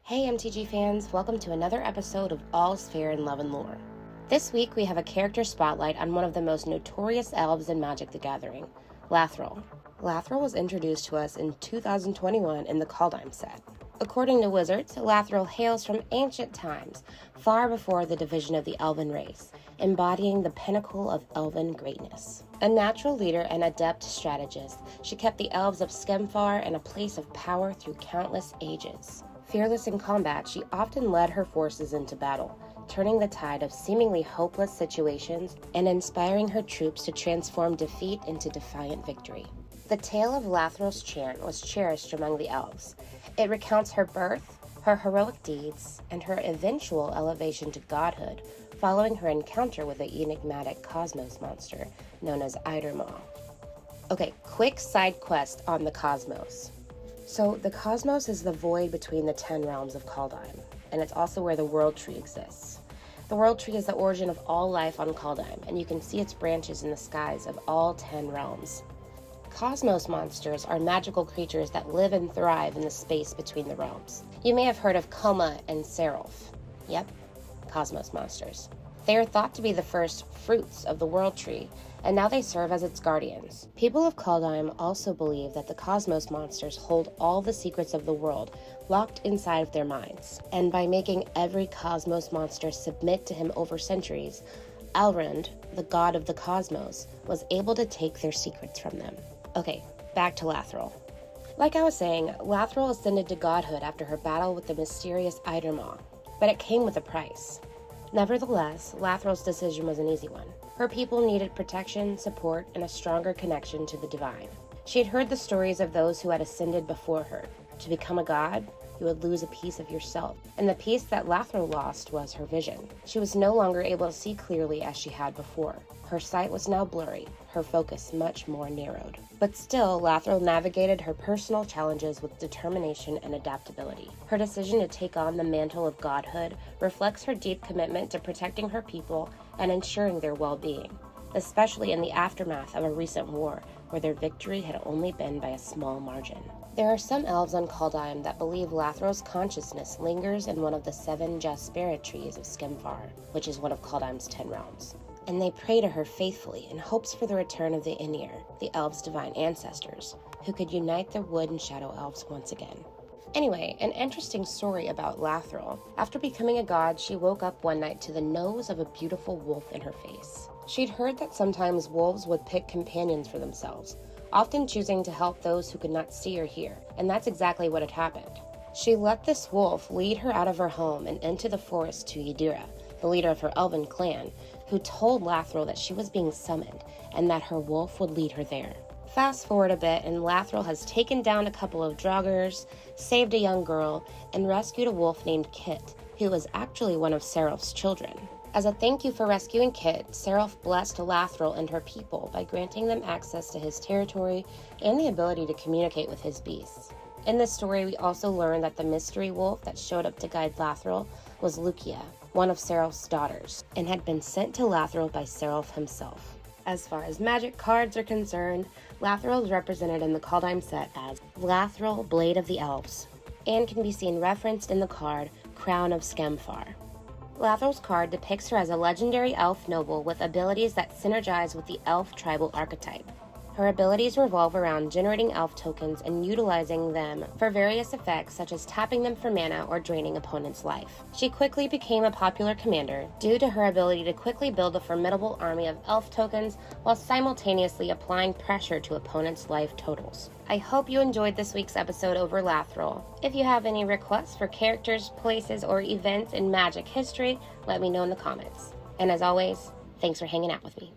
Hey MTG fans, welcome to another episode of All's Fair in Love and Lore. This week we have a character spotlight on one of the most notorious elves in Magic the Gathering, Lathril. Lathril was introduced to us in 2021 in the Kaldheim set. According to Wizards, Lathril hails from ancient times, far before the division of the elven race, embodying the pinnacle of elven greatness. A natural leader and adept strategist, she kept the elves of Skemfar in a place of power through countless ages. Fearless in combat, she often led her forces into battle, turning the tide of seemingly hopeless situations and inspiring her troops to transform defeat into defiant victory. The tale of Lathril's chant was cherished among the elves. It recounts her birth, her heroic deeds, and her eventual elevation to godhood following her encounter with the enigmatic Cosmos monster known as Eidermaw. Okay, quick side quest on the Cosmos. So, the Cosmos is the void between the 10 realms of Kaldheim, and it's also where the World Tree exists. The World Tree is the origin of all life on Kaldheim, and you can see its branches in the skies of all 10 realms. Cosmos monsters are magical creatures that live and thrive in the space between the realms. You may have heard of Koma and Seraph. Yep, Cosmos monsters. They are thought to be the first fruits of the World Tree, and now they serve as its guardians. People of Kaldheim also believe that the Cosmos monsters hold all the secrets of the world locked inside of their minds, and by making every Cosmos monster submit to him over centuries, Alrund, the god of the Cosmos, was able to take their secrets from them. Okay, back to Lathril. Like I was saying, Lathril ascended to godhood after her battle with the mysterious Eidermaw, but it came with a price. Nevertheless, Lathril's decision was an easy one. Her people needed protection, support, and a stronger connection to the divine. She had heard the stories of those who had ascended before her. To become a god, you would lose a piece of yourself, and the piece that Lathril lost was her vision. She was no longer able to see clearly as she had before. Her sight was now blurry, her focus much more narrowed. But still, Lathril navigated her personal challenges with determination and adaptability. Her decision to take on the mantle of godhood reflects her deep commitment to protecting her people and ensuring their well-being, especially in the aftermath of a recent war where their victory had only been by a small margin. There are some elves on Kaldheim that believe Lathril's consciousness lingers in one of the 7 just spirit trees of Skemfar, which is one of Kaldheim's 10 realms. And they pray to her faithfully in hopes for the return of the Aenir, the elves' divine ancestors, who could unite the wood and shadow elves once again. Anyway, an interesting story about Lathril. After becoming a god, she woke up one night to the nose of a beautiful wolf in her face. She'd heard that sometimes wolves would pick companions for themselves, often choosing to help those who could not see or hear, and that's exactly what had happened. She let this wolf lead her out of her home and into the forest to Ydira, the leader of her elven clan, who told Lathril that she was being summoned and that her wolf would lead her there. Fast forward a bit, and Lathril has taken down a couple of draugrs, saved a young girl, and rescued a wolf named Kit, who was actually one of Seraph's children. As a thank you for rescuing Kit, Seraph blessed Lathril and her people by granting them access to his territory and the ability to communicate with his beasts. In this story, we also learn that the mystery wolf that showed up to guide Lathril was Lucia, one of Seraph's daughters, and had been sent to Lathril by Seraph himself. As far as magic cards are concerned, Lathril is represented in the Kaldheim set as Lathril, Blade of the Elves, and can be seen referenced in the card Crown of Skemfar. Lathril's card depicts her as a legendary elf noble with abilities that synergize with the elf tribal archetype. Her abilities revolve around generating elf tokens and utilizing them for various effects such as tapping them for mana or draining opponents' life. She quickly became a popular commander due to her ability to quickly build a formidable army of elf tokens while simultaneously applying pressure to opponents' life totals. I hope you enjoyed this week's episode over Lathril. If you have any requests for characters, places, or events in Magic history, let me know in the comments. And as always, thanks for hanging out with me.